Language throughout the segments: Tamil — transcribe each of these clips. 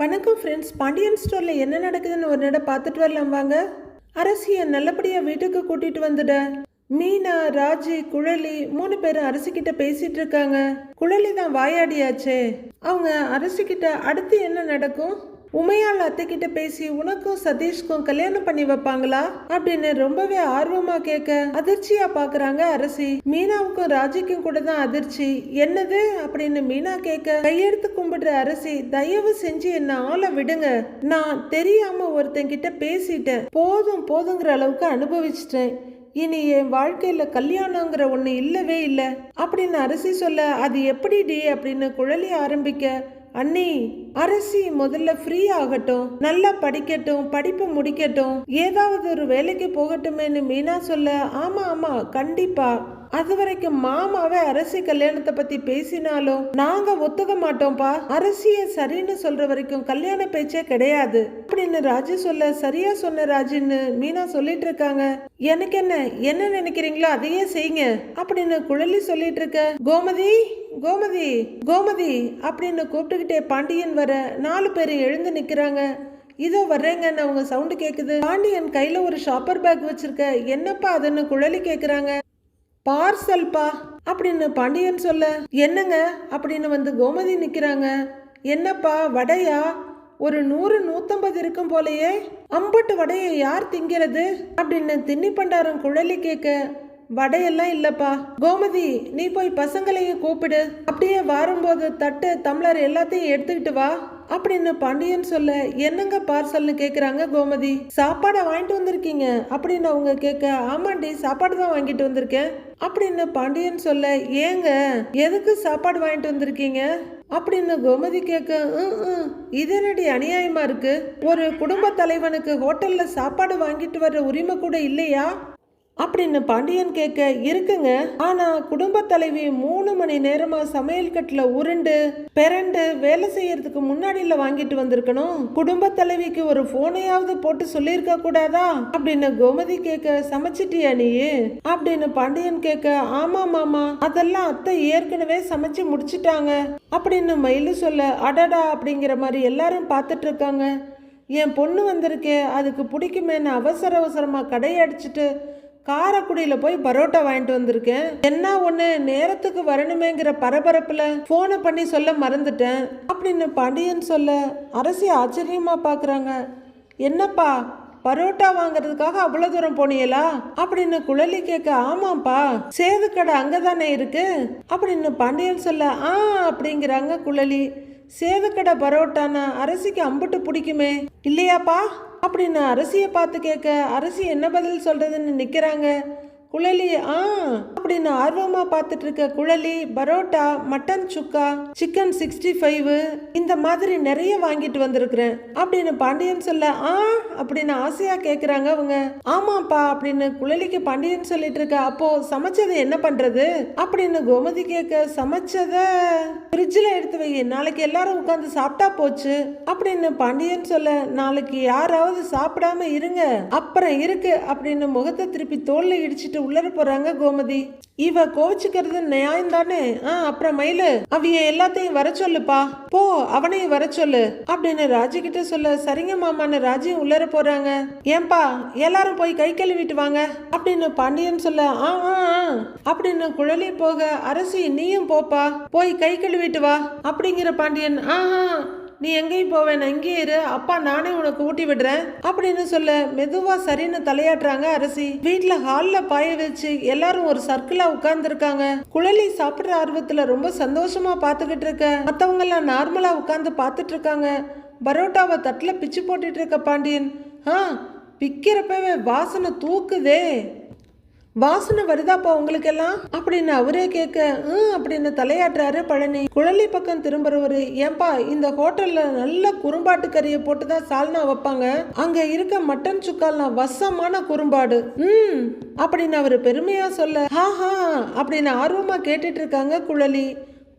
வணக்கம் ஃப்ரெண்ட்ஸ். பாண்டியன் ஸ்டோரில் என்ன நடக்குதுன்னு ஒரு நட பார்த்துட்டு வரலாம் வாங்க. அரசியை நல்லபடியாக வீட்டுக்கு கூட்டிட்டு வந்துட. மீனா, ராஜி, குழலி 3 பேரும் அரசிக்கிட்ட பேசிட்டு இருக்காங்க. குழலி தான் வாயாடியாச்சே. அவங்க அரசிக்கிட்ட அடுத்து என்ன நடக்கும், உமையாள் அத்தைக்கிட்ட பேசி உனக்கும் சதீஷ்க்கும் கல்யாணம் பண்ணி வைப்பாங்களா அப்படின்னு ரொம்பவே ஆர்வமா கேட்க அதிர்ச்சியா பாக்குறாங்க அரசி. மீனாவுக்கும் ராஜிக்கும் கூட தான் அதிர்ச்சி. என்னது அப்படின்னு மீனா கேட்க கையெடுத்து கும்பிடுற அரசி, தயவு செஞ்சு என்ன ஆளை விடுங்க, நான் தெரியாம ஒருத்தங்கிட்ட பேசிட்டேன், போதும் போதுங்கிற அளவுக்கு அனுபவிச்சிட்டேன், இனி என் வாழ்க்கையில கல்யாணங்கிற ஒண்ணு இல்லவே இல்லை அப்படின்னு அரசி சொல்ல, அது எப்படி டி அப்படின்னு குழலி ஆரம்பிக்க, அண்ணி அரசி முதல்ல ஃப்ரீ ஆகட்டும், நல்லா படிக்கட்டும், படிப்பு முடிக்கட்டும், ஏதாவது ஒரு வேலைக்கு போகட்டுமேன்னு மீனா சொல்ல, ஆமா ஆமா கண்டிப்பா, அது வரைக்கும் மாமாவே அரசி கல்யாணத்தை பத்தி பேசினாலும் நாங்க ஒத்துக்க மாட்டோம்ப்பா, அரசிய சரின்னு சொல்ற வரைக்கும் கல்யாண பேச்சே கிடையாது அப்படின்னு ராஜி சொல்ல, சரியா சொன்ன ராஜின்னு மீனா சொல்லிட்டு இருக்காங்க. எனக்கு என்ன நினைக்கிறீங்களோ அதையே செய்யுங்க அப்படின்னு குழலி சொல்லிட்டு இருக்க. கோமதி கோமதி கோமதி அப்படின்னு கூப்பிட்டுக்கிட்டே பாண்டியன் வர 4 பேரும் எழுந்து நிக்கிறாங்க. இதோ வர்றேங்கன்னு அவங்க சவுண்டு கேக்குது. பாண்டியன் கையில ஒரு ஷாப்பர் பேக் வச்சிருக்க. என்னப்பா அதுன்னு குழலி கேக்குறாங்க. பார்சல்பா அப்படின்னு பாண்டியன் சொல்ல, என்னங்க அப்படின்னு வந்து கோமதி நிக்கிறாங்க. என்னப்பா வடையா, ஒரு 100-150 இருக்கும் போலயே, அம்பட்டு வடையை யார் திங்கிறது அப்படின்னு தின்னி பண்டாரம் குழலி கேட்க, வடையெல்லாம் இல்லப்பா, கோமதி நீ போய் பசங்களையும் கூப்பிடு, அப்படியே வரும்போது தட்டு டம்ளர் எல்லாத்தையும் எடுத்துக்கிட்டு வா அப்படின்னு பாண்டியன் சொல்ல, என்னங்க பார்சல்னு கேக்குறாங்க கோமதி. சாப்பாடை வாங்கிட்டு வந்திருக்கீங்க அப்படின்னு அவங்க கேட்க, ஆமாண்டி சாப்பாடு தான் வாங்கிட்டு வந்திருக்கேன் அப்படின்னு பாண்டியன் சொல்ல, ஏங்க எதுக்கு சாப்பாடு வாங்கிட்டு வந்திருக்கீங்க அப்படின்னு கோமதி கேட்க, இது என்னடி அநியாயமா இருக்கு, ஒரு குடும்ப தலைவனுக்கு ஹோட்டல்ல சாப்பாடு வாங்கிட்டு வர்ற உரிமை கூட இல்லையா அப்படின்னு பாண்டியன் கேட்க, இருக்குங்க, ஆனா குடும்ப தலைவி 3 மணி நேரமா சமையல் கட்டுல உருண்டு பெரண்டு வேலை செய்யறதுக்கு முன்னாடியில வாங்கிட்டு வந்திருக்கணும், குடும்ப தலைவிக்கு ஒரு போனையாவது போட்டு சொல்லியிருக்க கூடாதா அப்படின்னு கோமதி கேட்க, சமைச்சிட்டியா நீ அப்படின்னு பாண்டியன் கேட்க, ஆமா மாமா அதெல்லாம் அத்தை ஏற்கனவே சமைச்சு முடிச்சிட்டாங்க அப்படின்னு மயிலு சொல்ல, அடடா அப்படிங்கிற மாதிரி எல்லாரும் பார்த்துட்டு இருக்காங்க. என் பொண்ணு வந்திருக்கே அதுக்கு பிடிக்குமேன்னு அவசரமா கடையை அடிச்சுட்டு காரைக்குடியில் போய் பரோட்டா வாங்கிட்டு வந்திருக்கேன், என்ன ஒன்று நேரத்துக்கு வரணுமேங்கிற பரபரப்பில் ஃபோனை பண்ணி சொல்ல மறந்துட்டேன் அப்படின்னு பாண்டியன் சொல்ல, அரசி ஆச்சரியமா பார்க்குறாங்க. என்னப்பா பரோட்டா வாங்குறதுக்காக அவ்வளோ தூரம் போனீங்களா அப்படின்னு குழலி கேட்க, ஆமாப்பா சேது கடை அங்கதானே இருக்கு அப்படின்னு பாண்டியன் சொல்ல, அப்படிங்கிறாங்க குழலி. சேதுக்கடை பரோட்டானா அரசிக்கு அம்புட்டு பிடிக்குமே இல்லையாப்பா அப்படின்னு அரசியை பார்த்து கேட்க, அரசி என்ன பதில் சொல்றதுன்னு நிக்கிறாங்க. குழலி அப்படின்னு ஆர்வமா பார்த்துட்டு இருக்க குழலி, பரோட்டா, மட்டன் சுக்கா, சிக்கன் 65 இந்த மாதிரி நிறைய வாங்கிட்டு வந்திருக்கிறேன் அப்படின்னு பாண்டியன் சொல்ல, அப்படின்னு ஆசையா கேக்குறாங்க அவங்க. ஆமாப்பா அப்படின்னு குழலிக்கு பாண்டியன் சொல்லிட்டு இருக்க. அப்போ சமைச்சது என்ன பண்றது அப்படின்னு கோமதி கேட்க, சமைச்சத ஃப்ரிட்ஜில் எடுத்து வை, நாளைக்கு எல்லாரும் உட்காந்து சாப்பிட்டா போச்சு அப்படின்னு பாண்டியன் சொல்ல, நாளைக்கு யாராவது சாப்பிடாம இருங்க அப்புறம் இருக்கு அப்படின்னு முகத்தை திருப்பி தோல்ல இடிச்சிட்டு உள்ளர போறாங்க கோமதி. இவ கோவிச்சுக்கிறது நியாயம் தானே. அப்புறம் மயிலு அவைய எல்லாத்தையும் வர சொல்லுப்பா, போ அவனையும் வர சொல்லு அப்படின்னு ராஜி கிட்ட சொல்ல, சரிங்க மாமான்னு ராஜியும் உள்ளர போறாங்க. ஏன்பா எல்லாரும் போய் கை கழுவிட்டு வாங்க அப்படின்னு பாண்டியன் சொல்ல, அப்படின்னு குழலி போக, அரசி நீயும் போப்பா போய் கை கழுவிட்டு வா அப்படிங்கிற பாண்டியன், நீ எங்கேயும் போவேன், இங்கே இரு, அப்பா நானே உனக்கு ஊட்டி விடுறேன் அப்படின்னு சொல்ல, மெதுவா சரின்னு தலையாட்டுறாங்க அரசி. வீட்டுல ஹால்ல பாய வச்சு எல்லாரும் ஒரு சர்க்கிளா உட்கார்ந்து இருக்காங்க. குழலி சாப்பிடுற ஆர்வத்துல ரொம்ப சந்தோஷமா பாத்துக்கிட்டு இருக்க. மத்தவங்க எல்லாம் நார்மலா உட்கார்ந்து பாத்துட்டு இருக்காங்க. பரோட்டாவை தட்டுல பிச்சு போட்டுட்டு இருக்க பாண்டியன், பிக்கிறப்பவே வாசனை தூக்குதே, வாசனை வருதாப்பா உங்களுக்கெல்லாம் அப்படின்னு அவரே கேட்க, அப்படின்னு தலையாட்டுறாரு பழனி. குழலி பக்கம் திரும்புறவரு, ஏன்பா இந்த ஹோட்டல்ல நல்ல குறும்பாட்டு கறியை போட்டுதான் சால்னா வைப்பாங்க, அங்க இருக்க மட்டன் சுக்கால்லாம் வசமான குறும்பாடு அப்படின்னு அவரு பெருமையா சொல்ல, அப்படின்னு ஆர்வமா கேட்டுட்டு இருக்காங்க குழலி.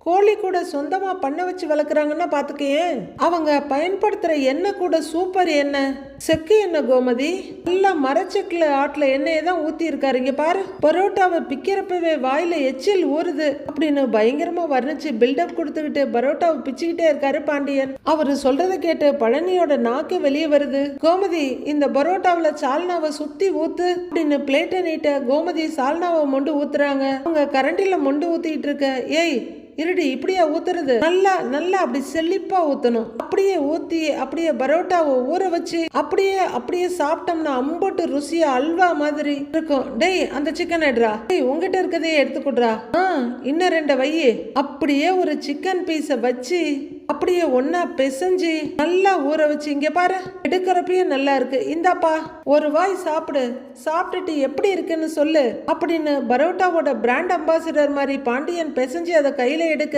கோழி கூட சொந்தமா பண்ண வச்சு வளர்க்குறாங்கன்னா பாத்துக்கேன். அவங்க பயன்படுத்துற எண்ணெய் கூட சூப்பர் எண்ணெய், செக்கு எண்ணெய் கோமதி. நல்லா மரச்செக்குல ஆட்டுல எண்ணெயை தான் ஊத்தி இருக்காரு. இங்க பாரு, பரோட்டாவை பிக்கிறப்பவே வாயில எச்சில் ஊறுது அப்படின்னு பயங்கரமா வர்ணிச்சு பில்டப் கொடுத்துக்கிட்டு பரோட்டாவை பிச்சுக்கிட்டே இருக்காரு பாண்டியன். அவரு சொல்றதை கேட்டு பழனியோட நாக்கு வெளியே வருது. கோமதி, இந்த பரோட்டாவில சால்னாவை சுத்தி ஊத்து அப்படின்னு பிளேட்டை நீட்ட கோமதி சால்னாவை மொண்டு ஊத்துறாங்க. அவங்க கரண்டில மொண்டு ஊத்திட்டு இருக்க. ஏய் இருடி, இப்படியா ஊத்துறது? நல்லா நல்லா அப்படி செழிப்பா ஊத்தணும். அப்படியே ஊத்தி அப்படியே பரோட்டாவை ஊற வச்சு அப்படியே சாப்பிட்டோம்னா அம்பட்டு ருசியா அல்வா மாதிரி இருக்கும். டேய், அந்த சிக்கன் எடுறா. டேய், உங்ககிட்ட இருக்கதே எடுத்துக்கூடுறா. இன்னும் 2 வையே. அப்படியே ஒரு சிக்கன் பீஸை வச்சு அப்படியே ஒன்னா பிசைஞ்சு நல்லா ஊற வச்சு, இங்க பாரு, எடுக்கிறப்பயே நல்லா இருக்கு, இந்தாப்பா ஒரு வாய் சாப்பிடு, சாப்பிட்டுட்டு எப்படி இருக்குன்னு சொல்லு அப்படின்னு பரோட்டாவோட பிராண்ட் அம்பாசிடர் மாதிரி பாண்டியன் பிசைஞ்சு அதை கையில எடுக்க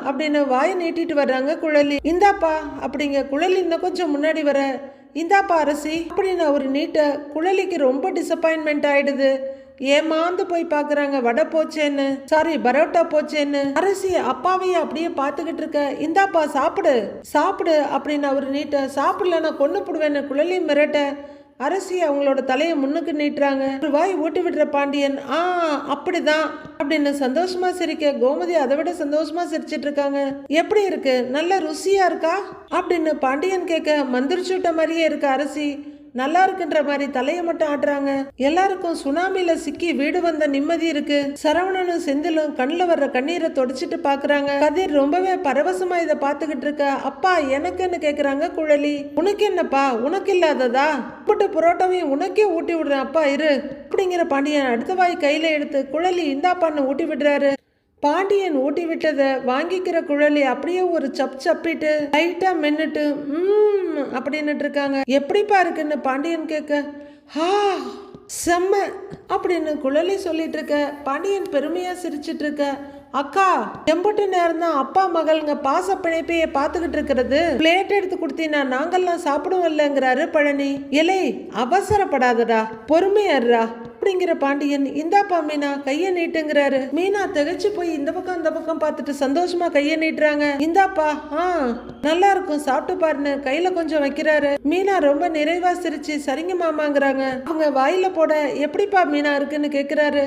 அப்படின்னு வாயை நீட்டிட்டு வர்றாங்க குழலி. இந்தாப்பா அப்படிங்க குழலி இன்னும் கொஞ்சம் முன்னாடி வர, இந்தாப்பா அரசி அப்படின்னு அவர் நீட்ட குழலிக்கு ரொம்ப டிசப்பாயின்மெண்ட் ஆயிடுது. ஏமாந்து போய் பாக்குறாங்க வடை போச்சேன்னு, சாரி பரோட்டா போச்சேன்னு. அரசி அப்பாவையும் அப்படியே பாத்துக்கிட்டு இருக்க. இந்தாப்பா சாப்பிடு சாப்பிடு அப்படின்னு அவரு நீட்ட. சாப்பிடலன்னா கொண்டு போடுவேன்னு குழலி மிரட்ட அரசி அவங்களோட தலையை முன்னுக்கு நீட்டுறாங்க. ஒரு வாய் ஊட்டி விடுற பாண்டியன் அப்படிதான் அப்படின்னு சந்தோஷமா சிரிக்க கோமதி அதை விட சந்தோஷமா சிரிச்சிட்டு இருக்காங்க. எப்படி இருக்கு, நல்ல ருசியா இருக்கா அப்படின்னு பாண்டியன் கேட்க மந்திரிச்சுட்ட மாதிரியே இருக்கு அரசி. நல்லா இருக்குன்ற மாதிரி தலையை மட்டும் ஆட்டுறாங்க. எல்லாருக்கும் சுனாமில சிக்கி வீடு வந்த நிம்மதி இருக்கு. சரவணனும் செந்திலும் கண்ணில் வர்ற கண்ணீரை தொடச்சிட்டு பாக்குறாங்க. கதிர் ரொம்பவே பரவசமா இதை பாத்துக்கிட்டு இருக்க. அப்பா எனக்குன்னு கேக்குறாங்க குழலி. உனக்கு என்னப்பா, உனக்கு இல்லாததா? போட்டு புரோட்டாவையும் உனக்கே ஊட்டி விடுறேன் அப்பா இரு அப்படிங்கிற பாண்டியன் அடுத்த வாய் கையில எடுத்து குழலி இந்தாப்பான்னு ஊட்டி விடுறாரு. பாண்டியன் ஊட்டி விட்டதை வாங்கிக்கிற குழலி அப்படியே ஒரு சப்பிட்டு லைட்டா மென்னுட்டு அப்படின்னுட்டு இருக்காங்க. எப்படிப்பா இருக்குன்னு பாண்டியன் கேட்க, செம்ம அப்படின்னு குழலி சொல்லிட்டு இருக்க. பாண்டியன் பெருமையா சிரிச்சிட்டு இருக்க. அக்கா, எம்பட்டு நேரம் தான் அப்பா மகள்ங்க பாச பிணைப்பைய பாத்துக்கிட்டு இருக்கிறது. பிளேட் எடுத்து கொடுத்தீங்கன்னா நாங்கெல்லாம் சாப்பிடுவோம்லங்கிறாரு பழனி. இலை அவசரப்படாதடா, பொறுமையாடுறா அப்படிங்கிற பாண்டியன். இந்தாப்பா மீனா கைய நீட்டுங்கிறாரு. மீனா திகச்சு போய் இந்த பக்கம் அந்த பக்கம் பார்த்துட்டு சந்தோஷமா கைய நீட்டுறாங்க. இந்தாப்பா நல்லா இருக்கும் சாப்பிட்டு பாருன்னு கையில கொஞ்சம் வைக்கிறாரு. மீனா ரொம்ப நிறைவா சிரிச்சு சரிங்க மாமாங்கிறாங்க. அவங்க வாயில போட எப்படிப்பா மீனா இருக்குன்னு கேக்குறாரு.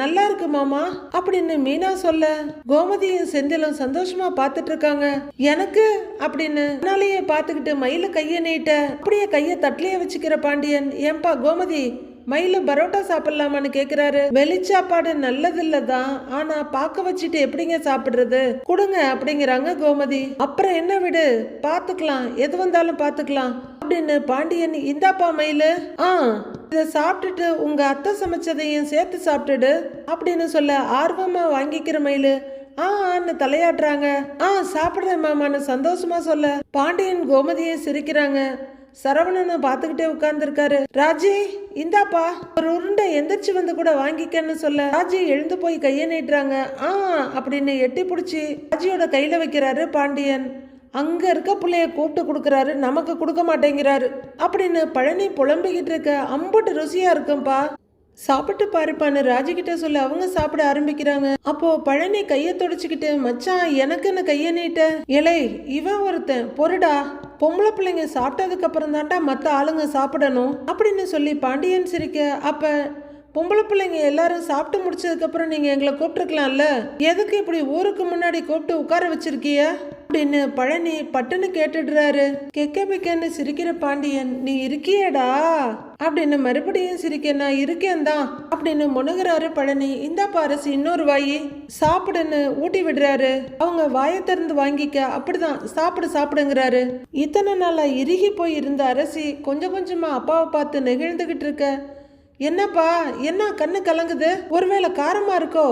நல்லா இருக்கு மாமா அப்படின்னு மீனா சொல்ல கோமதியும் செந்திலும் சந்தோஷமா பாத்துட்டு இருக்காங்க. எனக்கு அப்படின்னு முன்னாலேயே பாத்துக்கிட்டு மயில கைய நீட்ட அப்படியே கைய தட்டிலேயே வச்சுக்கிற பாண்டியன். ஏன்பா கோமதி, மயில பரோட்டா சாப்பிடலாமான்னு கேக்குறாரு. வெளிச்சாப்பாடு நல்லது இல்லதான், ஆனா பாக்க வச்சுட்டு எப்படிங்க சாப்பிடுறது, கொடுங்க அப்படிங்கிறாங்க கோமதி. அப்புறம் என்ன விடு, பாத்துக்கலாம், எது வந்தாலும் பாத்துக்கலாம் அப்படின்னு பாண்டியன். இந்தாப்பா மயிலு, இதை சாப்பிட்டுட்டு உங்க அத்தை சமைச்சதையும் சேர்த்து சாப்பிட்டுடு அப்படின்னு சொல்ல ஆர்வமா வாங்கிக்கிற மயிலு தலையாட்டுறாங்க. சாப்பிடுறேன் மாமான்னு சந்தோஷமா சொல்ல பாண்டியன் கோமதியை சிரிக்கிறாங்க. சரவணனை பார்த்துக்கிட்டே உட்கார்ந்துருக்காரு. ராஜி இந்தாப்பா ஒரு உருண்டை எந்திரிச்சு வந்து கூட வாங்கிக்கன்னு சொல்ல ராஜி எழுந்து போய் கையை நீட்டுறாங்க. அப்படின்னு எட்டி பிடிச்சி ராஜியோட கையில வைக்கிறாரு பாண்டியன். அங்க இருக்க பிள்ளைய கூப்பிட்டு கொடுக்கறாரு, நமக்கு கொடுக்க மாட்டேங்கிறாரு அப்படின்னு பழனி புலம்பிக்கிட்டு இருக்க. அம்புட்டு ருசியா இருக்கும்பா, சாப்பிட்டு பாருப்பான்னு ராஜிக்கிட்ட சொல்ல அவங்க சாப்பிட ஆரம்பிக்கிறாங்க. அப்போ பழனி கைய தொடச்சுக்கிட்டு, மச்சான் எனக்குன்னு கைய நீட்ட. இலை இவன் ஒருத்தன் பொருடா, பொம்பளை பிள்ளைங்க சாப்பிட்டதுக்கு அப்புறம் தான்டா மற்ற ஆளுங்க சாப்பிடணும் அப்படின்னு சொல்லி பாண்டியன் சிரிக்க. அப்ப பொம்பளை பிள்ளைங்க எல்லாரும் சாப்பிட்டு முடிச்சதுக்கு அப்புறம் நீங்க எங்களை கூப்பிட்டுருக்கலாம்ல, எதுக்கு இப்படி ஊருக்கு முன்னாடி கூப்பிட்டு உட்கார வச்சிருக்கிய அப்படின்னு பழனி பட்டுன்னு கேட்டுடுறாரு. கெக்க பிக்கன்னு சிரிக்கிற பாண்டியன், நீ இருக்கியடா அப்படின்னு மறுபடியும் சிரிக்க. நான் இருக்கேன் தான் அப்படின்னு முனகுறாரு பழனி. இந்த பாரசி இன்னொரு வாயி சாப்பிடுன்னு ஊட்டி விடுறாரு. அவங்க வாயை திறந்து வாங்கிக்க. அப்படிதான் சாப்பிடுங்கிறாரு. இத்தனை நாளா இறுகி போய் இருந்த அரசி கொஞ்சம் கொஞ்சமா அப்பாவை பார்த்து நெகிழ்ந்துகிட்டு இருக்க. என்னப்பா என்ன கண்ணு கலங்குது, ஒருவேளை காரமா இருக்கோ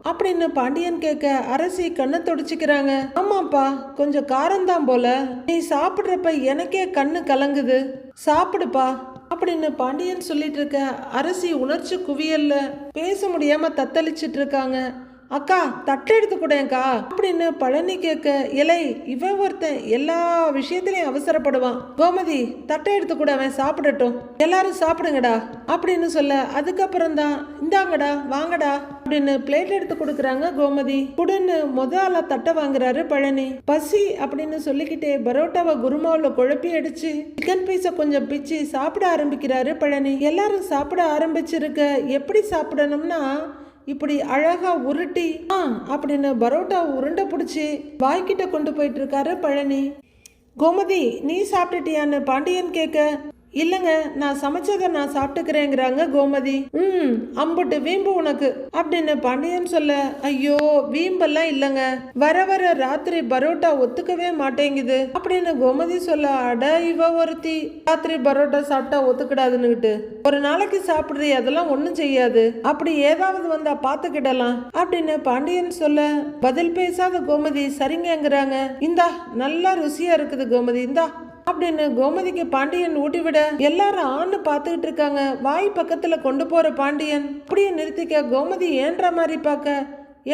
அப்படின்னு பாண்டியன் கேட்க அரசி கண்ணை தொடச்சிக்கிறாங்க. ஆமாப்பா கொஞ்சம் காரம்தான் போல, நீ சாப்பிட்றப்ப எனக்கே கண்ணு கலங்குது, சாப்பிடுப்பா அப்படின்னு பாண்டியன் சொல்லிட்டு இருக்க. அரசி உணர்ச்சி குவியல்ல பேச முடியாம தத்தளிச்சிட்டு இருக்காங்க. அக்கா தட்டை எடுத்து கூடக்கா அப்படின்னு பழனி கேட்க. இலை இவன் ஒருத்தன் எல்லா விஷயத்திலையும் அவசரப்படுவான். கோமதி தட்டை எடுத்து கூட, அவன் சாப்பிடட்டும், எல்லாரும் சாப்பிடுங்கடா அப்படின்னு சொல்ல. அதுக்கப்புறம் தான் இந்தாங்கடா வாங்கடா அப்படின்னு பிளேட் எடுத்து கொடுக்குறாங்க கோமதி. குடுன்னு ஆளா தட்டை வாங்குறாரு பழனி. பசி அப்படின்னு சொல்லிக்கிட்டே பரோட்டாவை குருமாவுல குழப்பி அடிச்சு சிக்கன் பீஸை கொஞ்சம் பிச்சு சாப்பிட ஆரம்பிக்கிறாரு பழனி. எல்லாரும் சாப்பிட ஆரம்பிச்சிருக்க எப்படி சாப்பிடணும்னா இப்படி அழகா உருட்டி அப்படின்னு பரோட்டா உருண்டை பிடிச்சி வாய்க்கிட்ட கொண்டு போயிட்டு இருக்காரு பழனி. கோமதி நீ சாப்பிட்டுட்டியான்னு பாண்டியன் கேட்க, இல்லைங்க நான் சமைச்சதை நான் சாப்பிட்டுக்கிறேங்கிறாங்க கோமதி. அம்புட்டு வீம்பு உனக்கு அப்படின்னு பாண்டியன் சொல்ல, ஐயோ வீம்பெல்லாம் இல்லைங்க, வர வர ராத்திரி பரோட்டா ஒத்துக்கவே மாட்டேங்குது அப்படின்னு கோமதி சொல்ல, அட இவ ஒருத்தி ராத்திரி பரோட்டா சாப்பிட்டா ஒத்துக்கிடாதுன்னுகிட்டு ஒரு நாளைக்கு சாப்பிடுறீ, அதெல்லாம் ஒன்றும் செய்யாது, அப்படி ஏதாவது வந்தா பார்த்துக்கிடலாம் அப்படின்னு பாண்டியன் சொல்ல, பதில் பேசாத கோமதி சரிங்கங்கிறாங்க. இந்தா நல்லா ருசியா இருக்குது கோமதி இந்தா அப்படின்னு கோமதிக்கு பாண்டியன் ஊட்டி விட எல்லாரும் ஆன்னு பார்த்துக்கிட்டு இருக்காங்க. வாய் பக்கத்துல கொண்டு போற பாண்டியன் அப்படியே நிறுத்திக்க கோமதி ஏன்ற மாதிரி பார்க்க,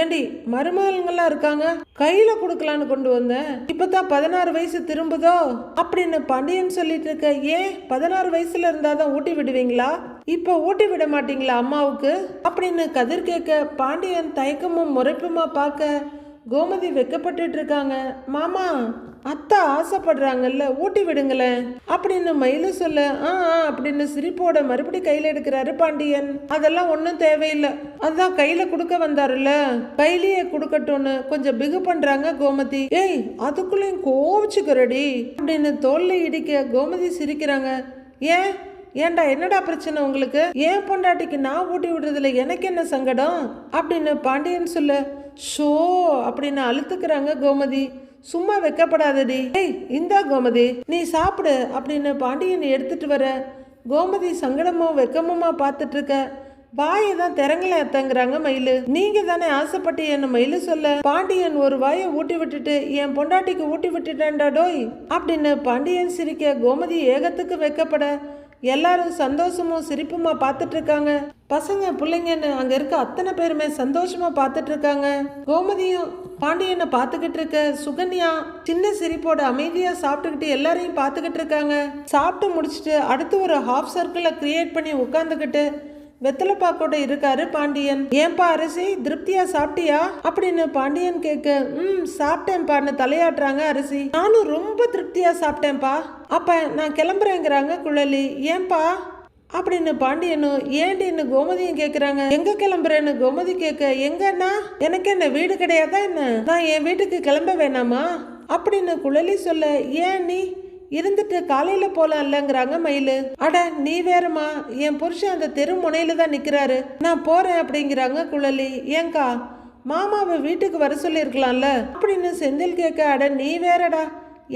ஏண்டி மருமகள்லாம் இருக்காங்க கையில கொடுக்கலான்னு கொண்டு வந்தேன், இப்பதான் 16 வயசு திரும்புதோ அப்படின்னு பாண்டியன் சொல்லிட்டு இருக்க. ஏன் 16 வயசுல இருந்தாதான் ஊட்டி விடுவீங்களா, இப்ப ஊட்டி விட மாட்டீங்களா அம்மாவுக்கு அப்படின்னு கதிர் கேட்க, பாண்டியன் தயக்கமும் முறைப்புமா பார்க்க கோமதி வெக்கப்பட்டு இருக்காங்க. மாமா அத்தா ஆசைப்படுறாங்கல்ல ஊட்டி விடுங்களேன் அப்படின்னு மயிலு சொல்ல, அப்படின்னு சிரிப்போட மறுபடி கையில எடுக்கிறாரு பாண்டியன். அதெல்லாம் ஒன்றும் தேவையில்லை, அதான் கையில கொடுக்க வந்தாருல்ல கையிலேயே கொடுக்கட்டும்னு கொஞ்சம் பிகு பண்றாங்க கோமதி. ஏய் அதுக்குள்ளேயும் கோவிச்சுக்கிறடி அப்படின்னு தோல்ல இடிக்க கோமதி சிரிக்கிறாங்க. ஏன்டா என்னடா பிரச்சனை உங்களுக்கு, ஏன் பொண்டாட்டிக்கு நான் ஊட்டி விடுறதுல எனக்கு என்ன சங்கடம் அப்படின்னு பாண்டியன் சொல்ல, ஷோ அப்படின்னு அழுத்துக்கிறாங்க கோமதி. சும்மா வைக்கப்படாதடி, ஏய் இந்தா கோமதி நீ சாப்பிடு அப்படின்னு பாண்டியன் எடுத்துட்டு வர கோமதி சங்கடமும் வெக்கமுமா பார்த்துட்டு இருக்க. வாயை தான் திறங்கல எத்தங்கிறாங்க மயிலு. நீங்க தானே ஆசைப்பட்டு என்ன மயிலு சொல்ல, பாண்டியன் ஒரு வாயை ஊட்டி விட்டுட்டு என் பொண்டாட்டிக்கு ஊட்டி விட்டுட்டேன்டா டோய் அப்படின்னு பாண்டியன் சிரிக்க கோமதி ஏகத்துக்கு வைக்கப்பட எல்லாரும் சந்தோஷமும் சிரிப்புமா பார்த்துட்டு இருக்காங்க. பசங்க பிள்ளைங்கன்னு அங்க இருக்க அத்தனை பேருமே சந்தோஷமா பார்த்துட்டு இருக்காங்க. கோமதியும் பாண்டியனை பார்த்துக்கிட்டு இருக்க சுகன்யா சின்ன சிரிப்போட அமைதியா சாப்பிட்டுக்கிட்டு எல்லாரையும் பார்த்துக்கிட்டு இருக்காங்க. சாப்பிட்டு முடிச்சுட்டு அடுத்து ஒரு ஹாஃப் சர்க்கிளை கிரியேட் பண்ணி உட்காந்துக்கிட்டு வெத்தலைப்பாக்கோட இருக்காரு பாண்டியன். ஏன்பா அரிசி திருப்தியா சாப்பிட்டியா அப்படின்னு பாண்டியன் கேட்க, சாப்பிட்டேன்பான்னு தலையாட்டுறாங்க அரிசி. நானும் ரொம்ப திருப்தியா சாப்பிட்டேன்ப்பா, அப்ப நான் கிளம்புறேங்கிறாங்க குழலி. ஏன்பா அப்படின்னு பாண்டியனும் ஏண்டின்னு கோமதியும் கேக்குறாங்க. எங்க கிளம்புறேன்னு கோமதி கேட்க, எங்கன்னா எனக்கு என்ன வீடு கிடையாதா என்ன, நான் என் வீட்டுக்கு கிளம்ப வேணாமா அப்படின்னு குழலி சொல்ல, ஏன் நீ இருந்துட்டு காலையில போலாம்லங்கிறாங்க மயிலு. அட நீ வேறமா, என் புருஷன் அந்த தெரு முனையில தான் நிக்கிறாரு, நான் போறேன் அப்படிங்கிறாங்க குழலி. ஏங்கா மாமாவை வீட்டுக்கு வர சொல்லி இருக்கலாம்ல அப்படின்னு செந்தில் கேட்க, அட நீ வேறடா,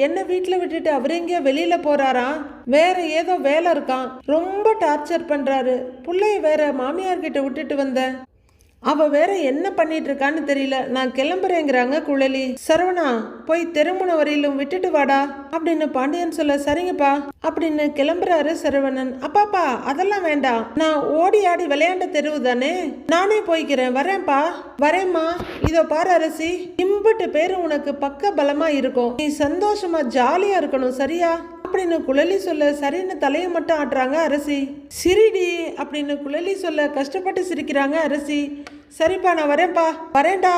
என்ன வீட்டுல விட்டுட்டு அவர் எங்கேயோ வெளியில போறாராம், வேற ஏதோ வேலை இருக்கான், ரொம்ப டார்ச்சர் பண்றாரு, பிள்ளைய வேற மாமியார் கிட்ட விட்டுட்டு வந்தேன், அவ வேற என்ன பண்ணிட்டு இருக்கான்னு தெரியல, நான் கிளம்புறேங்கிறாங்க குழலி. சரவணா போய் தெருமுனை வரையிலும் விட்டுட்டு வாடா அப்படின்னு பாண்டியன் சொல்ல, சரிங்கப்பா அப்படின்னு கிளம்புறாரு சரவணன். அப்பாப்பா அதெல்லாம் வேண்டாம், நான் ஓடி ஆடி விளையாண்ட தெருவு தானே, நானே போய்க்கிறேன், வரேன்ப்பா. வரேம்மா, இதோ பாரு அரசி, இம்புட்டு பேரு உனக்கு பக்க பலமா இருக்கும், நீ சந்தோஷமா ஜாலியா இருக்கணும் சரியா அப்படின்னு குழலி சொல்ல, சரின்னு தலையை மட்டும் ஆட்டுறாங்க அரசி. சிரிடி அப்படின்னு குழலி சொல்ல கஷ்டப்பட்டு சிரிக்கிறாங்க அரசி. சரிப்பா நான் வரேன்ப்பா, வரேன்டா,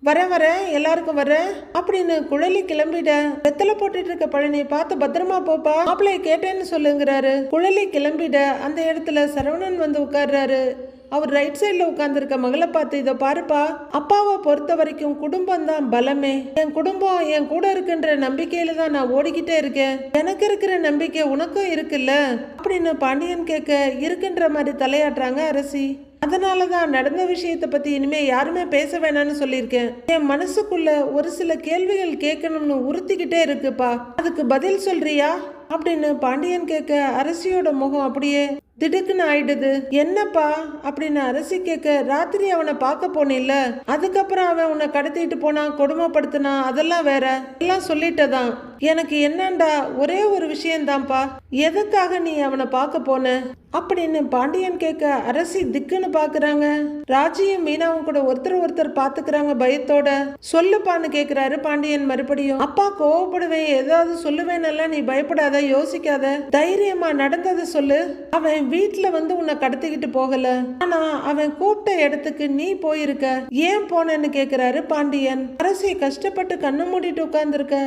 வரேன் எல்லாருக்கும் வரேன் அப்படின்னு குழலி கிளம்பிட வெத்தலை போட்டுட்டு இருக்க பழனி பார்த்து பத்திரமா போப்பா, மாப்பிள்ளைய கேட்டேன்னு சொல்லுங்கிறாரு. குழலி கிளம்பிட அந்த இடத்துல சரவணன் வந்து உட்கார்றாரு. அவர் ரைட் சைட்ல உட்கார்ந்துருக்க மகளை பார்த்து, இதை பாருப்பா, அப்பாவை பொறுத்த வரைக்கும் குடும்பம் தான் பலமே, என் குடும்பம் என் கூட இருக்குன்ற நம்பிக்கையில தான் நான் ஓடிக்கிட்டே இருக்கேன், எனக்கு இருக்கிற நம்பிக்கை உனக்கும் இருக்குல்ல அப்படின்னு பாண்டியன் கேட்க, இருக்குன்ற மாதிரி தலையாட்டுறாங்க அரசி. அதனாலதான் நடந்த விஷயத்தை பத்தி இனிமே யாருமே பேச வேணாம்னு சொல்லியிருக்கேன், என் மனசுக்குள்ள ஒரு சில கேள்விகள் கேட்கணும்னு உறுத்திக்கிட்டே இருக்குப்பா, அதுக்கு பதில் சொல்றியா அப்படின்னு பாண்டியன் கேட்க அரசியோட முகம் அப்படியே திடுக்குன்னு ஆயிடுது. என்னப்பா அப்படின்னு அரசி கேட்க, ராத்திரி அவனை பார்க்க போனில்ல, அதுக்கப்புறம் அவன் உன்னை கடத்திட்டு போனான், கொடுமைப்படுத்தினான், அதெல்லாம் வேற எல்லாம் சொல்லிட்டதான், எனக்கு என்னண்டா ஒரே ஒரு விஷயம்தான்ப்பா, எதுக்காக நீ அவனை பார்க்க போன அப்படின்னு பாண்டியன் கேட்க அரசி திக்குன்னு பாக்குறாங்க. ராஜியும் மீனாவும் கூட ஒருத்தர் பாத்துக்கிறாங்க பயத்தோட. சொல்லுப்பான்னு கேக்குறாரு பாண்டியன் மறுபடியும். அப்பா கோவப்படுவேன், ஏதாவது சொல்லுவேனெல்லாம், நீ பயப்படாத, யோசிக்காத, தைரியமா நடந்ததை சொல்லு, அவன் வீட்டுல வந்து உன்னை கடத்திக்கிட்டு போகல, ஆனா அவன் கூப்பிட்ட இடத்துக்கு நீ போயிருக்க, ஏன் போனன்னு கேக்குறாரு பாண்டியன். அரசி கஷ்டப்பட்டு கண்ணு மூடிட்டு உட்கார்ந்துருக்க,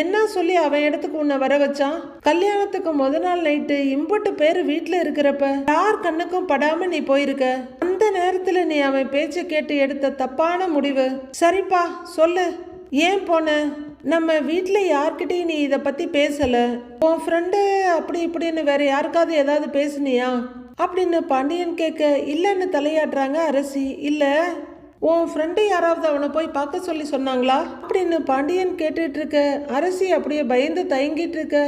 என்ன சொல்லி அவன் இடத்துக்கு உன்னை வர வச்சான்? கல்யாணத்துக்கு முத நாள் நைட்டு இம்புட்டு பேரு வீட்டுல இருக்கிறப்ப யார் கண்ணுக்கும் படாம நீ போயிருக்க. அந்த நேரத்துல நீ அவன் பேச்ச கேட்டு எடுத்த தப்பான முடிவு. சரிப்பா சொல்லு, ஏன் போன? நம்ம வீட்டுல யார்கிட்டயும் நீ இத பத்தி பேசல, உன் ஃப்ரெண்டு அப்படி இப்படின்னு வேற யாருக்காவது ஏதாவது பேசுனியா அப்படின்னு பாண்டியன் கேட்க, இல்லைன்னு தலையாட்டுறாங்க அரசி. இல்ல, உன் ஃப்ரெண்டு யாராவது அவனை போய் பார்க்க சொல்லி சொன்னாங்களா அப்படின்னு பாண்டியன் கேட்டுட்டு இருக்க, அரசி அப்படியே பயந்து தயங்கிட்டு இருக்க.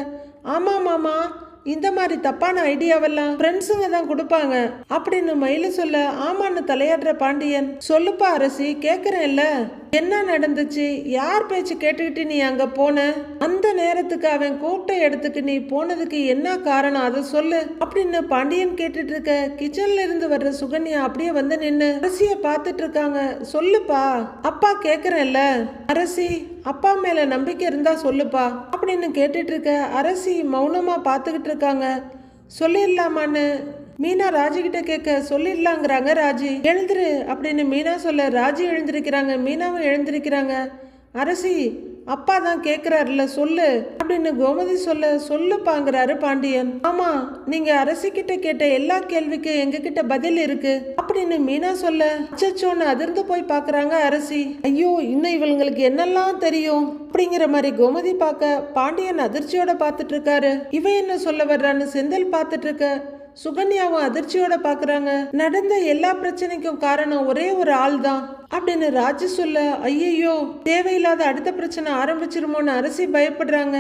ஆமா மாமா, இந்த மாதிரி தப்பான ஐடியாவெல்லாம் ஃப்ரெண்ட்ஸுங்க தான் கொடுப்பாங்க அப்படின்னு மயில சொல்ல, ஆமான்னு தலையாடுற பாண்டியன். சொல்லுப்பா அரசி, கேக்குறேன்ல, என்ன நடந்துச்சு? யார் பேச்சு கேட்டுக்கிட்டு நீ அங்க போன? அந்த நேரத்துக்கு அவன் கூப்பிட்ட இடத்துக்கு நீ போனதுக்கு என்ன காரணம், அதை சொல்லு அப்படின்னு பாண்டியன் கேட்டுட்டு இருக்க. கிச்சன்ல இருந்து வர்ற சுகன்யா அப்படியே வந்து நின்னு அரசிய பாத்துட்டு இருக்காங்க. சொல்லுப்பா, அப்பா கேக்குறேன்ல. அரசி, அப்பா மேல நம்பிக்கை இருந்தா சொல்லுப்பா அப்படின்னு கேட்டுட்டு இருக்க. அரசி மௌனமா பாத்துக்கிட்டு இருக்காங்க. சொல்லிடலாமான்னு மீனா ராஜி கிட்ட கேட்க, சொல்லிடலாங்கிறாங்க ராஜி. எழுந்துரு அப்படின்னு மீனா சொல்ல, ராஜி எழுந்திருக்கிறாங்க, மீனாவும் எழுந்திருக்கிறாங்க. அரசி, அப்பா தான் கேக்குறாருல சொல்லு அப்படின்னு கோமதி சொல்ல, சொல்லுப்பாங்கிறாரு பாண்டியன். ஆமா, நீங்க அரசி கிட்ட கேட்ட எல்லா கேள்விக்கு எங்க கிட்ட பதில் இருக்கு அப்படின்னு மீனா சொல்ல, அச்சச்சோன்னு அதிர்ந்து போய் பாக்குறாங்க அரசி. ஐயோ, இன்னும் இவங்களுக்கு என்னெல்லாம் தெரியும் அப்படிங்கிற மாதிரி கோமதி பார்க்க பாண்டியன் அதிர்ச்சியோட பாத்துட்டு இருக்காரு. இவ என்ன சொல்ல வர்றான்னு செந்தில் பாத்துட்டு இருக்க. சுகன்யாவும் அதிர்ச்சியோட பாக்குறாங்க. நடந்த எல்லா பிரச்சனைக்கும் காரணம் ஒரே ஒரு ஆள் தான் அப்படின்னு ராஜு சொல்ல, ஐயோ தேவையில்லாத அடுத்த பிரச்சனை ஆரம்பிச்சிருமோன்னு அரசி பயப்படுறாங்க.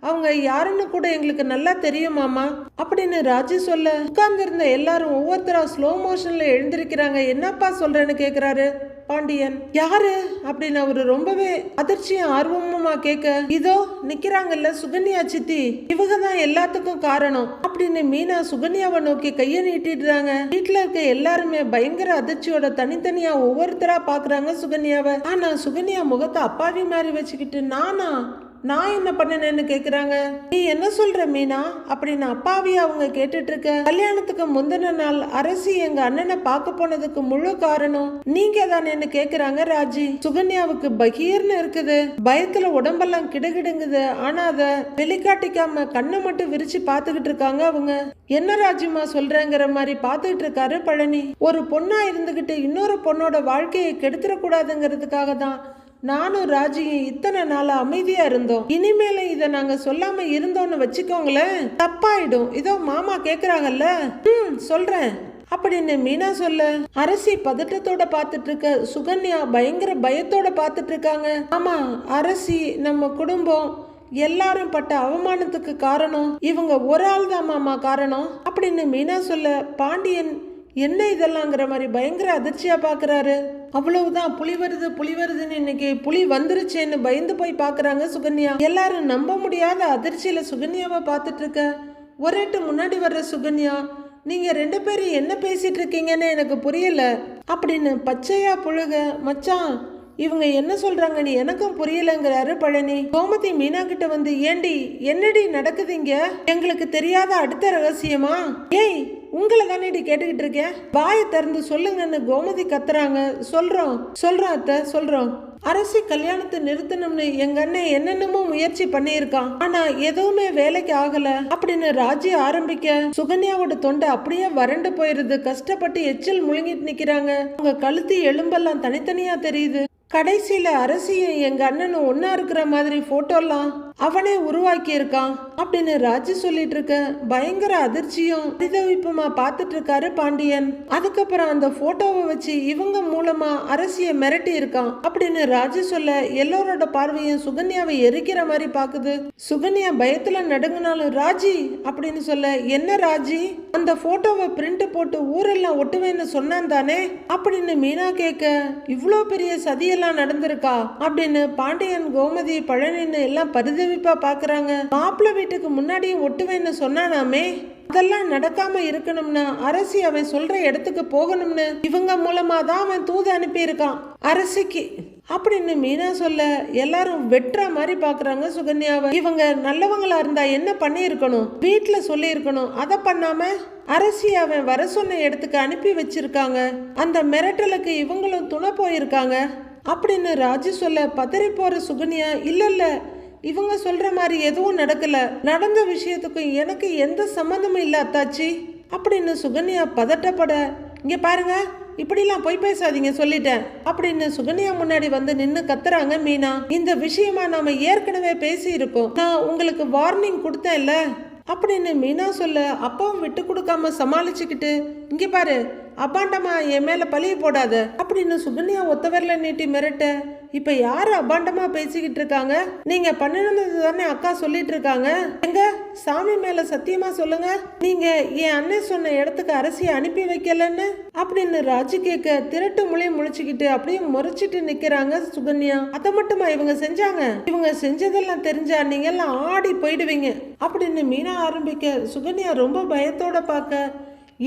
அவங்க யாருன்னு கூட எங்களுக்கு நல்லா தெரியுமாமா அப்படின்னு ராஜு சொல்ல, உட்கார்ந்து இருந்த எல்லாரும் ஒவ்வொருத்தரா ஸ்லோ மோஷன்ல எழுந்திருக்கிறாங்க. என்னப்பா சொல்றேன்னு கேக்குறாரு பாண்டியன். யாரு அப்படின்னு அவரு ரொம்பவே அதிர்ச்சியும் ஆர்வமுமா கேட்க, இதோ நிக்கிறாங்கல்ல சுகன்யா சித்தி, இவங்க தான் எல்லாத்துக்கும் காரணம் அப்படின்னு மீனா சுகன்யாவை நோக்கி கைய நீட்டிடுறாங்க. வீட்டுல இருக்க எல்லாருமே பயங்கர அதிர்ச்சியோட தனித்தனியா ஒவ்வொருத்தரா பாக்குறாங்க சுகன்யாவை. ஆனா சுகன்யா முகத்தை அப்பாவி மாதிரி வச்சுக்கிட்டு, நான் என்ன பண்ணனேன்னு கேக்குறாங்க. நீ என்ன சொல்ற மீனா அப்படின்னு அப்பாவியா அவங்க கேட்டுட்டு இருக்க. கல்யாணத்துக்கு முந்தின நாள் அரசி எங்க அண்ணனை பார்க்க போனதுக்கு முழு காரணம் நீங்க தானேன்னு கேக்குறாங்க ராஜி. சுகன்யாவுக்கு பகீர்னு இருக்குது, பயத்துல உடம்பெல்லாம் கிடுகிடுங்குது. ஆனா அத வெளிக்காட்டிக்காம கண்ணை மட்டும் விரிச்சு பாத்துக்கிட்டு இருக்காங்க அவங்க. என்ன ராஜிமா சொல்றேங்கிற மாதிரி பாத்துக்கிட்டு இருக்காரு பழனி. ஒரு பொண்ணா இருந்துகிட்டு இன்னொரு பொண்ணோட வாழ்க்கையை கெடுத்துடக்கூடாதுங்கிறதுக்காக தான் நானும் ராஜியும் இத்தனை நாளா அமைதியா இருந்தோம். இனிமேல இத நாங்க சொல்லாம இருந்தோம்னு வச்சுக்கோங்களேன், தப்பாயிடும். இதோ மாமா கேக்குறாங்கல்ல, சொல்றேன் அப்படின்னு மீனா சொல்ல, அரசி பதட்டத்தோட பாத்துட்டு இருக்க. சுகன்யா பயங்கர பயத்தோட பாத்துட்டு இருக்காங்க. ஆமா அரசி, நம்ம குடும்பம் எல்லாரும் பட்ட அவமானத்துக்கு காரணம் இவங்க ஒரு ஆள் தான் மாமா காரணம் அப்படின்னு மீனா சொல்ல, பாண்டியன் என்ன இதெல்லாங்கிற மாதிரி பயங்கர அதிர்ச்சியா பாக்குறாரு. அவ்வளவுதான், புலி வருதுன்னு இன்னைக்கு புலி வந்துருச்சேன்னு பயந்து போய் பாக்குறாங்க சுகன்யா. எல்லாரும் நம்ப முடியாத அதிர்ச்சியில சுகன்யாவை பாத்துட்டு இருக்க. ஒரேட்டு முன்னாடி வர்ற சுகன்யா, நீங்க 2 பேரும் என்ன பேசிட்டு இருக்கீங்கன்னு எனக்கு புரியல அப்படின்னு பச்சையா புழுக, மச்சான் இவங்க என்ன சொல்றாங்க நீ எனக்கும் புரியலங்கிறாரு பழனி. கோமதி மீனா கிட்ட வந்து, ஏண்டி என்னடி நடக்குதுங்க, எங்களுக்கு தெரியாத அடுத்த ரகசியமா? ஏய், உங்களை தானேடி கேட்டுக்கிட்டு இருக்கேன், வாயை திறந்து சொல்லுங்கன்னு கோமதி கத்துறாங்க. சொல்றோம் அத்தை, சொல்றோம். அரசி கல்யாணத்தை நிறுத்தணும்னு எங்க அண்ணன் என்னென்னமோ முயற்சி பண்ணியிருக்கான், ஆனா எதுவுமே வேலைக்கு ஆகல அப்படின்னு ராஜி ஆரம்பிக்க, சுகன்யாவோட தொண்டை அப்படியே வறண்டு போயிருது. கஷ்டப்பட்டு எச்சில் முழுங்கிட்டு நிக்கிறாங்க. அவங்க கழுத்து எலும்பெல்லாம் தனித்தனியா தெரியுது. கடைசியில அரசியும் எங்க அண்ணனும் ஒன்னா இருக்கிற மாதிரி போட்டோலாம் அவனே உருவாக்கி இருக்கான் அப்படின்னு ராஜு சொல்லிட்டு இருக்க. பயங்கர அதிர்ச்சியும் பரிதவிப்புமா பாத்துட்டு இருக்காரு பாண்டியன். அதுக்கப்புறம் அந்த போட்டோவை வச்சு இவங்க மூலமா அரசிய மிரட்டி இருக்கான் அப்படின்னு ராஜு சொல்ல, எல்லோரோட பார்வையும் சுகன்யாவை எரிக்கிற மாதிரி பாக்குது. சுகன்யா பயத்துல நடுங்கினாலும் ராஜி அப்படின்னு சொல்ல, என்ன ராஜி, அந்த போட்டோவை பிரிண்ட் போட்டு ஊரெல்லாம் ஒட்டுவேன்னு சொன்னான் தானே அப்படின்னு மீனா கேட்க, இவ்வளோ பெரிய சதியெல்லாம் நடந்திருக்கா அப்படின்னு பாண்டியன் கோமதி பழனின்னு எல்லாம் பரிதவிப்பா பாக்குறாங்க. மாப்பிள்ளை வீட்டுக்கு முன்னாடியே ஒட்டுவேன்னு சொன்னானாமே, அதெல்லாம் நடக்காம இருக்கணும்னா அரசி அவன் சொல்ற இடத்துக்கு போகணும்னு இவங்க மூலமா தான் அவன் தூது அனுப்பி இருக்கான் அரசிக்கு. அப்படின்னு மீனா சொல்ல எல்லாரும் வெட்டுற மாதிரி பாக்குறாங்க சுகன்யாவை. இவங்க நல்லவங்களா இருந்தா என்ன பண்ணி இருக்கணும், வீட்டுல சொல்லி இருக்கணும். அதை பண்ணாம அரசி அவன் வர சொன்ன இடத்துக்கு அனுப்பி வச்சிருக்காங்க. அந்த மிரட்டலுக்கு இவங்களும் துணை போயிருக்காங்க அப்படின்னு ராஜு சொல்ல பதறி போற சுகன்யா, இல்ல இவங்க சொல்ற மாதிரி எதுவும் நடக்கல, நடந்த விஷயத்துக்கும் எனக்கு எந்த சம்மந்தமும் இல்ல அத்தாச்சி அப்படின்னு சுகன்யா பதட்டப்பட, இங்க பாருங்க இப்படிலாம் போய் பேசாதீங்க சொல்லிட்டேன் அப்படின்னு சுகன்யா முன்னாடி வந்து நின்னு கத்துறாங்க மீனா. இந்த விஷயமா நாம ஏற்கனவே பேசி இருக்கோம், நான் உங்களுக்கு வார்னிங் கொடுத்தேன்ல அப்படின்னு மீனா சொல்ல அப்பாவும் விட்டு கொடுக்காம சமாளிச்சுக்கிட்டு, இங்க பாரு அபாண்டமா என் மேல பழிய போடாத அப்படின்னு சுகன்யா ஒத்தவரில நீட்டி மிரட்ட, இப்ப யாரு அபாண்டமா பேசிக்கிட்டு இருக்காங்க, நீங்க பண்ணினது தானே அக்கா சொல்லிட்டு இருக்காங்க, எங்க சாமி மேல சத்தியமா சொல்லுங்க நீங்க என் அண்ணன் சொன்ன இடத்துக்கு அரசியை அனுப்பி வைக்கலன்னு அப்படின்னு ராஜு கேட்க திரட்டு மொழி முழிச்சுக்கிட்டு அப்படியே முறைச்சிட்டு நிக்கிறாங்க சுகன்யா. அதை மட்டுமா இவங்க செஞ்சாங்க, இவங்க செஞ்சதெல்லாம் தெரிஞ்சா நீங்க எல்லாம் ஆடி போயிடுவீங்க அப்படின்னு மீனா ஆரம்பிக்க சுகன்யா ரொம்ப பயத்தோட பார்க்க,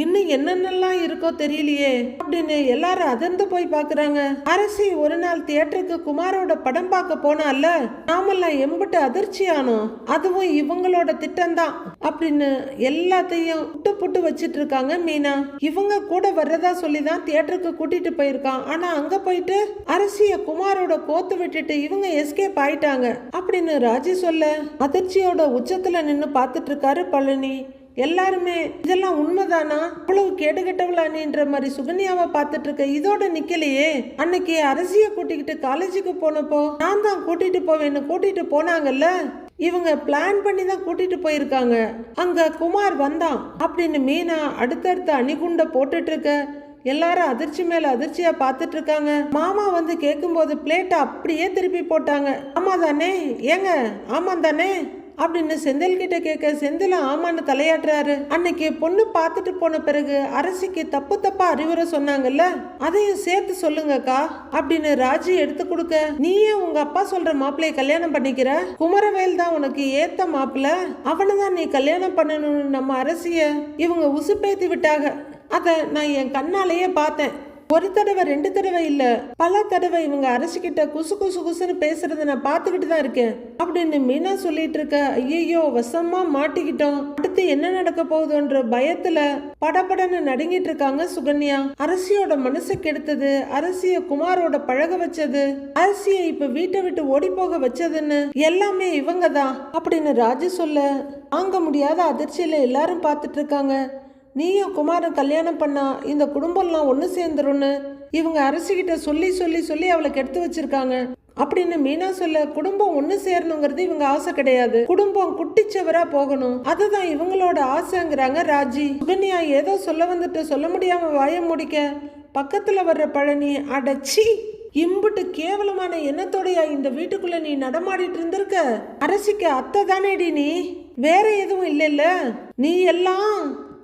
இன்னும் என்னென்னலாம் இருக்கோ தெரியலையே அப்படின்னு எல்லாரும் அதிர்ந்து போய் பாக்குறாங்க. அரசி ஒரு நாள் தியேட்டருக்கு குமாரோட படம் பார்க்க போனால, நாமெல்லாம் எம்பிட்டு அதிர்ச்சி ஆனோம், அதுவும் இவங்களோட திட்டம் தான் அப்படின்னு எல்லாத்தையும் புட்டு புட்டு வச்சிட்டு இருக்காங்க மீனா. இவங்க கூட வர்றதா சொல்லிதான் தியேட்டருக்கு கூட்டிட்டு போயிருக்கான், ஆனா அங்க போயிட்டு அரசிய குமாரோட கோத்து விட்டுட்டு இவங்க எஸ்கேப் ஆயிட்டாங்க அப்படின்னு ராஜி சொல்ல அதிர்ச்சியோட உச்சத்துல நின்னு பாத்துட்டு இருக்காரு பழனி. எல்லாருமே இதெல்லாம் உண்மைதானா, அவ்வளவு கேடுகட்டவளானின்ற மாதிரி சுகன்யாவை பார்த்துட்டு இருக்க. இதோட நிக்கலையே, அன்னைக்கு அரசிய கூட்டிக்கிட்டு காலேஜுக்கு போனப்போ நான் தான் கூட்டிட்டு போவேன்னு கூட்டிட்டு போனாங்கல்ல, இவங்க பிளான் பண்ணி தான் கூட்டிட்டு போயிருக்காங்க, அங்க குமார் வந்தான் அப்படின்னு மீனா அடுத்தடுத்த அணிகுண்ட போட்டுட்டு இருக்க. எல்லாரும் அதிர்ச்சி மேல அதிர்ச்சியா பார்த்துட்டு இருக்காங்க. மாமா வந்து கேட்கும் போது பிளேட்டை அப்படியே திருப்பி போட்டாங்க. ஆமா தானே ஏங்க, ஆமா தானே அப்படின்னு செந்தில் கிட்ட கேட்க செந்தில ஆமான்னு தலையாட்டுறாரு. அன்னைக்கு பொண்ணு பார்த்துட்டு போன பிறகு அரசிக்கு தப்பு தப்பா அறிவுரை சொன்னாங்கல்ல, அதையும் சேர்த்து சொல்லுங்கக்கா அப்படின்னு ராஜி எடுத்து கொடுக்க, நீயே உங்க அப்பா சொல்ற மாப்பிள்ளைய கல்யாணம் பண்ணிக்கிற, குமரவேல் தான் உனக்கு ஏத்த மாப்பிள்ள, அவனைதான் நீ கல்யாணம் பண்ணணும்னு நம்ம அரசிய இவங்க உசுப்பேத்தி விட்டாங்க. அத நான் என் கண்ணாலேயே பார்த்தேன். ஒரு தடவை ரெண்டு தடவை இல்ல, பல தடவை இவங்க அரசிக்கிட்ட குசு குசு குசுன்னு பேசுறத நான் பார்த்துக்கிட்டு தான் இருக்கேன் அப்படின்னு மீனா சொல்லிட்டு இருக்க. ஐயோ வசமா மாட்டிக்கிட்டோம், அடுத்து என்ன நடக்க போகுதுன்ற பயத்துல படபடன்னு நடுங்கிட்டு இருக்காங்க சுகன்யா. அரசியோட மனசு கெடுத்தது, அரசிய குமாரோட பழக வச்சது, அரசியை இப்ப வீட்டை விட்டு ஓடி போக வச்சதுன்னு எல்லாமே இவங்க தான் அப்படின்னு ராஜு சொல்ல தாங்க முடியாத அதிர்ச்சியில எல்லாரும் பார்த்துட்டு இருக்காங்க. நீயும் குமாரன் கல்யாணம் பண்ணா இந்த குடும்பம்லாம் ஒன்று சேர்ந்துரும்னு இவங்க அரசிக்கிட்ட சொல்லி சொல்லி சொல்லி அவளை கெடுத்து வச்சிருக்காங்க அப்படின்னு மீனா சொல்ல, குடும்பம் ஒன்று சேரணுங்கிறது இவங்க ஆசை கிடையாது, குடும்பம் குட்டிச்சவரா போகணும், அதுதான் இவங்களோட ஆசைங்கிறாங்க ராஜி. சுகன்யா ஏதோ சொல்ல வந்துட்டு சொல்ல முடியாம வாய முடிக்க பக்கத்துல வர்ற பழனி, அடச்சி இம்புட்டு கேவலமான எண்ணத்தோடையா இந்த வீட்டுக்குள்ள நீ நடமாடிட்டு இருந்திருக்க, அரசிக்கு அத்தை தானேடி நீ, வேற எதுவும் இல்லைல்ல நீ எல்லாம்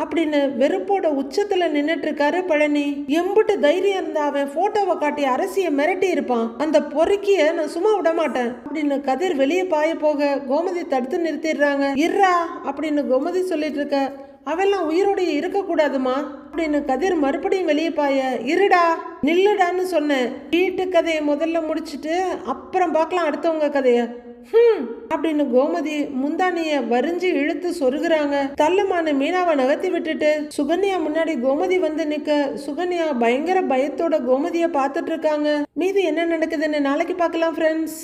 அப்படின்னு வெறுப்போட உச்சத்துல நின்னுட்டு இருக்காரு பழனி. எம்புட்டு தைரியம் இருந்தா அவன் போட்டோவை காட்டி அரசிய மிரட்டி இருப்பான், அந்த பொறுக்கிய நான் சும்மா விட மாட்டேன் அப்படின்னு கதிர் வெளியே பாய போக கோமதி தடுத்து நிறுத்திடுறாங்க. இர்ரா அப்படின்னு கோமதி சொல்லிட்டு இருக்க, அவெல்லாம் உயிரோடைய இருக்க கூடாதுமா அப்படின்னு கதிர் மறுபடியும் வெளியே பாய, இருடா நில்லுடான்னு சொன்னேன், வீட்டு கதையை முதல்ல முடிச்சுட்டு அப்புறம் பார்க்கலாம் அடுத்தவங்க கதைய அப்படின்னு கோமதி முந்தானிய வரிஞ்சு இழுத்து சொருகுறாங்க. தள்ளமான மீனாவை நகர்த்தி விட்டுட்டு சுகன்யா முன்னாடி கோமதி வந்து நிக்க, சுகன்யா பயங்கர பயத்தோட கோமதிய பார்த்துட்டு இருக்காங்க. மீதி என்ன நடக்குதுன்னு நாளைக்கு பார்க்கலாம் ஃப்ரெண்ட்ஸ்.